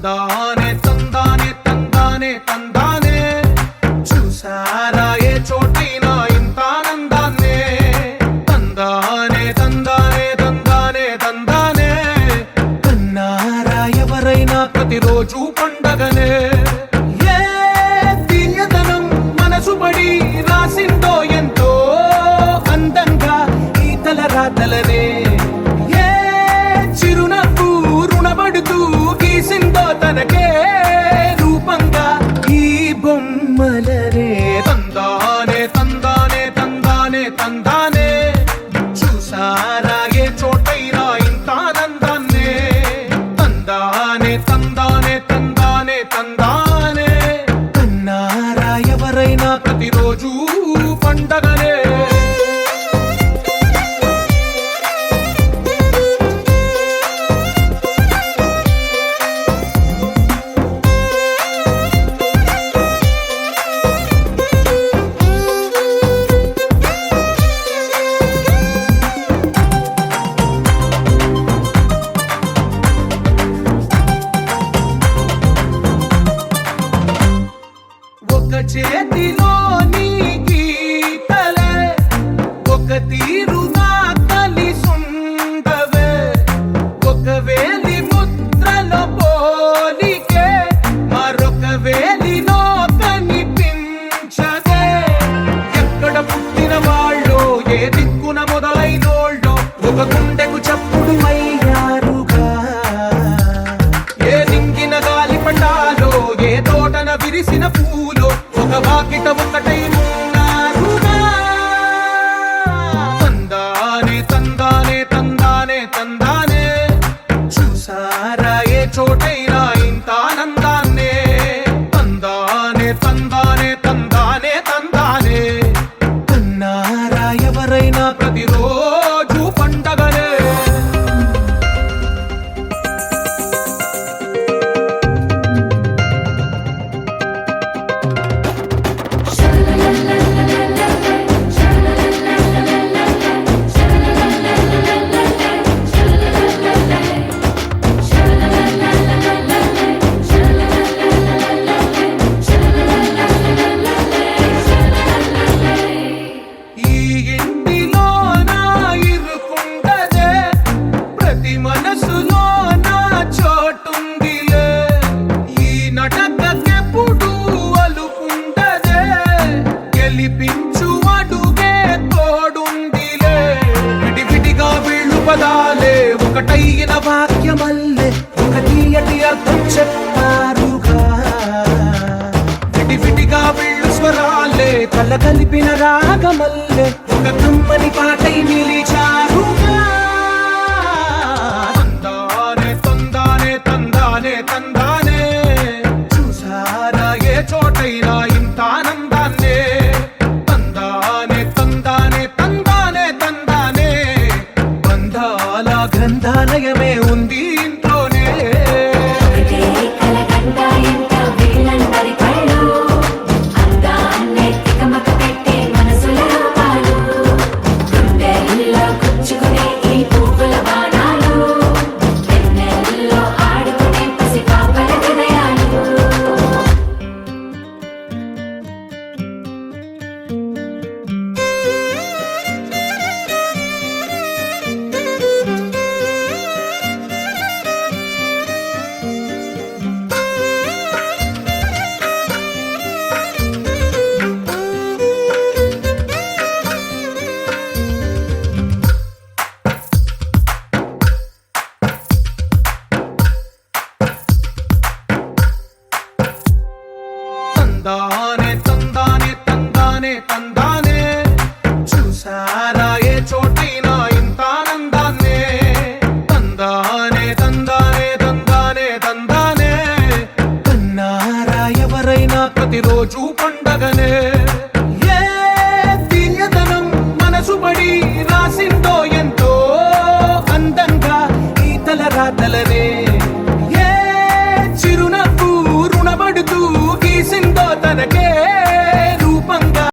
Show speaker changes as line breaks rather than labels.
తందానే తందానే తందానే తందానే చూసారా ఏ చోటైనా ఇంత ఆనందాన్నే తందానే తందానే తందానే తందానే కన్నారా ఎవరైనా ప్రతిరోజు పండగనే ఏ తీయదనం మనసు పడి రాసిందో ఎంతో అందంగా ఈ తలరాతలనే ఏ చిరునవ్వు రుణపడుతూ గీసిందో తనకే రూపంగా ఈ బొమ్మలనే తందానే తందానే తందానే తందానే చూసారా ఏ చోటైనా ఇంత ఆనందాన్నే తందానే తందానే తందానే తందానే కన్నారా ఎవరైనా ప్రతిరోజు పండగనే ఒక చేతిలో నీ గీతలే ఒక తీరుగా కలిసుండవే ఒక వేలి ముద్రల పోలికే మరొక వేలిలో కనిపించదే ఎక్కడ పుట్టిన వాళ్ళో ఏ దిక్కున మొదలైనోళ్ళో ఒక గుండెకు చప్పుడు అయ్యారుగా ఏ దింగిన గాలి పటాలో ఏ తోటన విరిసిన పూలో ఒక వాకిట ఒకటై ఉన్నారుగా తందానే తందానే తందానే తందానే చూసారా ఏ చోటైనా ఇంత ఆనందాన్నే తందానే తందానే తందానే తందానే కన్నారా ఎవరైనా ప్రతిరోజు పండగనే ఈ ఇంటిలో నా ఇరుకుండదే ప్రతి మనసులో నా చోటుందిలే ఈ నటకెప్పుడు అలుకుండదే గెలిపించు అడుగే తోడుందిలే విడివిడిగా వీళ్ళు పదాలే ఒకటైన వాక్యమల్లే ఒక తీయటి అర్థం చెప్పారుగా విడివిడిగా వీళ్ళు స్వరాలే కల కలిపిన రాగమల్లే ఒక కమ్మని పాటై నిలిచారుగా తందానే తందానే తందానే తందానే చూసారా ఏ చోటైనా ఇంత ఆనందాన్నే తందానే తందానే తందానే తందానే బంధాల గ్రంథాలయమే ఉంది ఇంట్లోనే
ఒకటే కలకండ ఎంత వీళ్ళందరి కళ్ళు అందాన్నే తికమక పెట్టే మనసుల రూపాలు గుండెల్లో గుచ్చుకునే ఈ పువ్వుల బాణాలు వెన్నెల్లో ఆడుకునే పసిపాపల హృదయాలు
తందానే తందానే తందానే తందానే చూసారా ఏ చోటైనా ఇంత ఆనందాన్నే తందానే తందానే తందానే తందానే కన్నారా ఎవరైనా ప్రతిరోజు పండగనే